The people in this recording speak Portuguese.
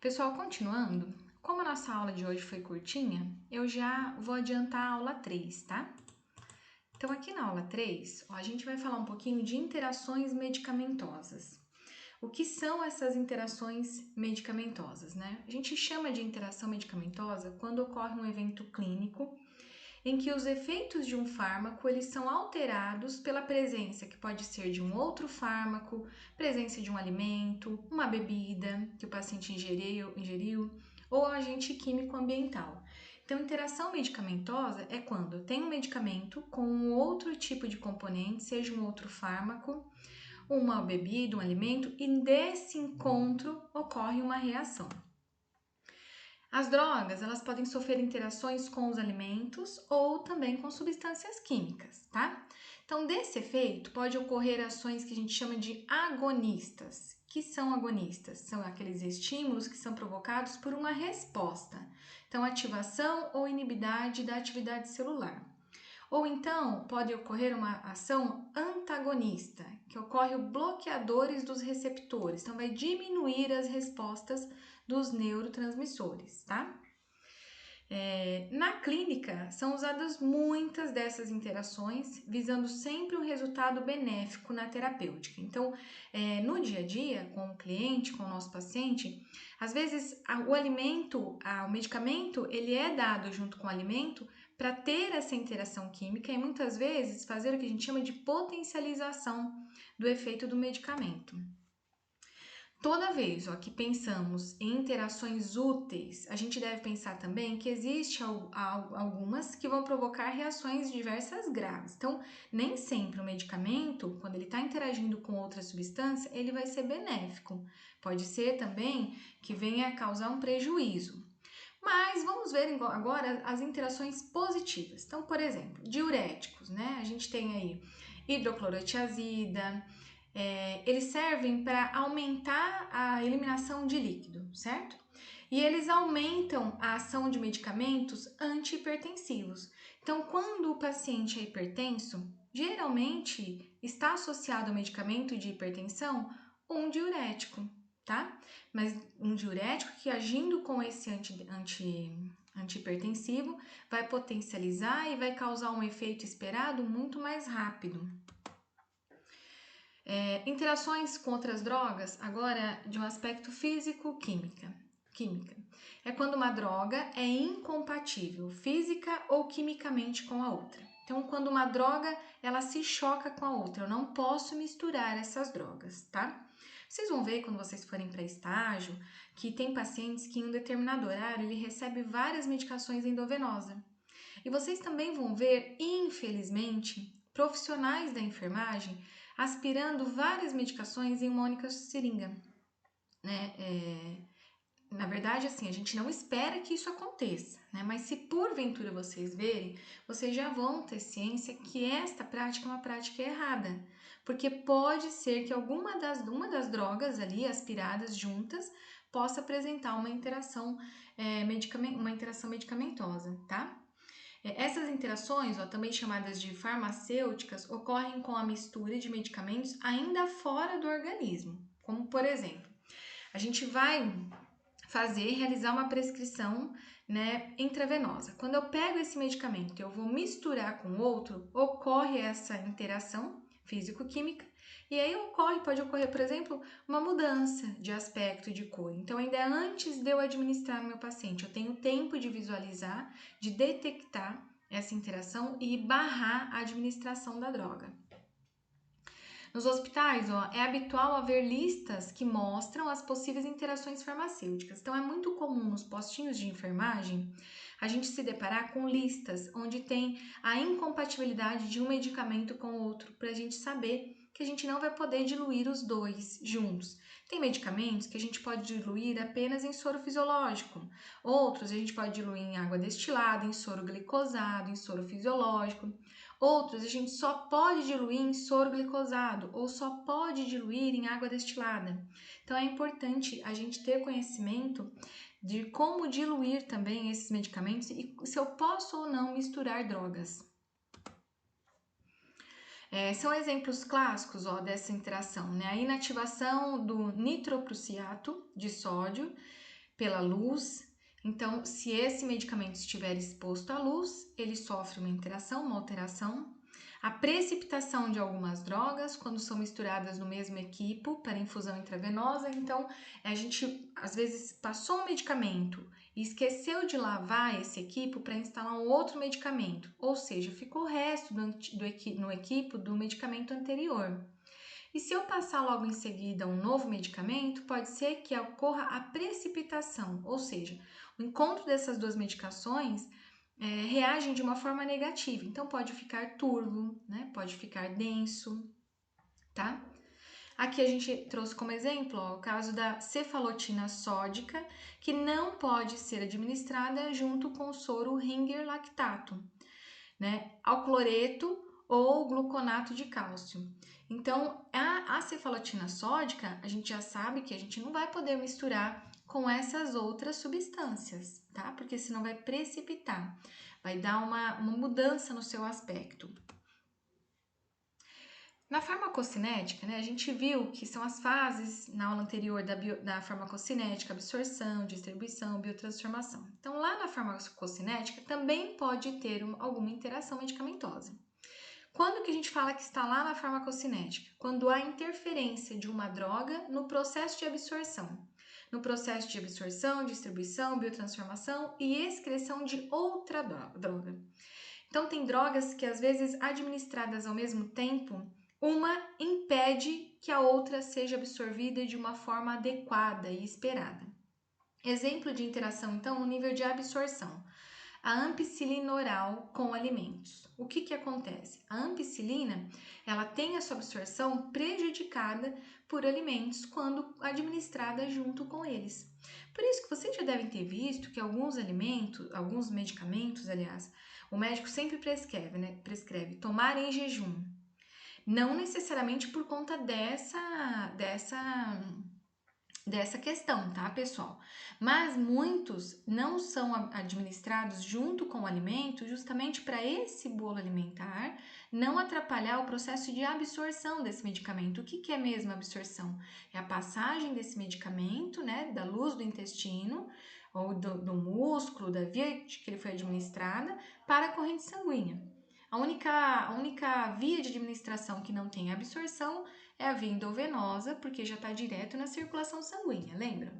Pessoal, continuando, como a nossa aula de hoje foi curtinha, eu já vou adiantar a aula 3, tá? Então, aqui na aula 3, a gente vai falar um pouquinho de interações medicamentosas. O que são essas interações medicamentosas, né? A gente chama de interação medicamentosa quando ocorre um evento clínico em que os efeitos de um fármaco eles são alterados pela presença que pode ser de um outro fármaco, presença de um alimento, uma bebida que o paciente ingeriu ou agente químico ambiental. Então, interação medicamentosa é quando tem um medicamento com um outro tipo de componente, seja um outro fármaco, uma bebida, um alimento, e desse encontro ocorre uma reação. As drogas, elas podem sofrer interações com os alimentos ou também com substâncias químicas, tá? Então, desse efeito, pode ocorrer ações que a gente chama de agonistas. Que são agonistas? São aqueles estímulos que são provocados por uma resposta. Então, ativação ou inibidade da atividade celular. Ou então, pode ocorrer uma ação antagonista, que ocorre bloqueadores dos receptores. Então, vai diminuir as respostas dos neurotransmissores, tá? Na clínica, são usadas muitas dessas interações, visando sempre um resultado benéfico na terapêutica. Então, no dia a dia, com o cliente, com o nosso paciente, às vezes o medicamento, ele é dado junto com o alimento para ter essa interação química e muitas vezes fazer o que a gente chama de potencialização do efeito do medicamento. Toda vez que pensamos em interações úteis, a gente deve pensar também que existe algumas que vão provocar reações diversas graves. Então, nem sempre o medicamento, quando ele está interagindo com outra substância, ele vai ser benéfico. Pode ser também que venha a causar um prejuízo. Mas vamos ver agora as interações positivas. Então, por exemplo, diuréticos, né? A gente tem aí hidroclorotiazida, eles servem para aumentar a eliminação de líquido, certo? E eles aumentam a ação de medicamentos antihipertensivos. Então, quando o paciente é hipertenso, geralmente está associado ao medicamento de hipertensão um diurético, tá? Mas um diurético que agindo com esse antihipertensivo vai potencializar e vai causar um efeito esperado muito mais rápido. Interações com outras drogas, agora de um aspecto físico-química. É quando uma droga é incompatível física ou quimicamente com a outra. Então, quando uma droga ela se choca com a outra, eu não posso misturar essas drogas, tá? Vocês vão ver quando vocês forem para estágio que tem pacientes que em um determinado horário ele recebe várias medicações endovenosa. E vocês também vão ver, infelizmente, profissionais da enfermagem aspirando várias medicações em uma única seringa, né? Na verdade, assim, a gente não espera que isso aconteça, né? Mas se porventura vocês verem, vocês já vão ter ciência que esta prática é uma prática errada, porque pode ser que uma das drogas ali aspiradas juntas possa apresentar uma interação medicamentosa, tá? Essas interações, também chamadas de farmacêuticas, ocorrem com a mistura de medicamentos ainda fora do organismo, como por exemplo, a gente vai realizar uma prescrição, né, intravenosa. Quando eu pego esse medicamento e eu vou misturar com outro, ocorre essa interação físico-química e aí pode ocorrer, por exemplo, uma mudança de aspecto e de cor. Então, ainda antes de eu administrar no meu paciente, eu tenho tempo de visualizar, de detectar essa interação e barrar a administração da droga. Nos hospitais, é habitual haver listas que mostram as possíveis interações farmacêuticas. Então, é muito comum nos postinhos de enfermagem a gente se deparar com listas onde tem a incompatibilidade de um medicamento com o outro, para a gente saber que a gente não vai poder diluir os dois juntos. Tem medicamentos que a gente pode diluir apenas em soro fisiológico, outros a gente pode diluir em água destilada, em soro glicosado, em soro fisiológico. Outros a gente só pode diluir em soro glicosado ou só pode diluir em água destilada. Então é importante a gente ter conhecimento de como diluir também esses medicamentos e se eu posso ou não misturar drogas. São exemplos clássicos dessa interação, né? A inativação do nitroprusiato de sódio pela luz. Então, se esse medicamento estiver exposto à luz, ele sofre uma interação, uma alteração. A precipitação de algumas drogas, quando são misturadas no mesmo equipo para infusão intravenosa. Então, a gente às vezes passou um medicamento e esqueceu de lavar esse equipo para instalar um outro medicamento, ou seja, ficou o resto no equipo do medicamento anterior. E se eu passar logo em seguida um novo medicamento, pode ser que ocorra a precipitação, ou seja, o encontro dessas duas medicações reagem de uma forma negativa. Então, pode ficar turvo, né? Pode ficar denso, tá? Aqui a gente trouxe como exemplo o caso da cefalotina sódica, que não pode ser administrada junto com o soro Ringer lactato, né? Alcloreto ou gluconato de cálcio. Então, a cefalotina sódica, a gente já sabe que a gente não vai poder misturar com essas outras substâncias, tá? Porque senão vai precipitar, vai dar uma mudança no seu aspecto. Na farmacocinética, né, a gente viu que são as fases na aula anterior da farmacocinética, absorção, distribuição, biotransformação. Então, lá na farmacocinética também pode ter alguma interação medicamentosa. Quando que a gente fala que está lá na farmacocinética? Quando há interferência de uma droga no processo de absorção. No processo de absorção, distribuição, biotransformação e excreção de outra droga. Então, tem drogas que, às vezes, administradas ao mesmo tempo, uma impede que a outra seja absorvida de uma forma adequada e esperada. Exemplo de interação, então, no nível de absorção. A ampicilina oral com alimentos. O que acontece? A ampicilina, ela tem a sua absorção prejudicada por alimentos quando administrada junto com eles. Por isso que vocês já devem ter visto que alguns medicamentos, aliás, o médico sempre prescreve, né? Prescreve tomar em jejum. Não necessariamente por conta dessa questão, tá, pessoal? Mas muitos não são administrados junto com o alimento justamente para esse bolo alimentar não atrapalhar o processo de absorção desse medicamento. O que é mesmo a absorção? É a passagem desse medicamento, né, da luz do intestino ou do músculo, da via que ele foi administrada para a corrente sanguínea. A única via de administração que não tem absorção é a via endovenosa, porque já está direto na circulação sanguínea, lembra?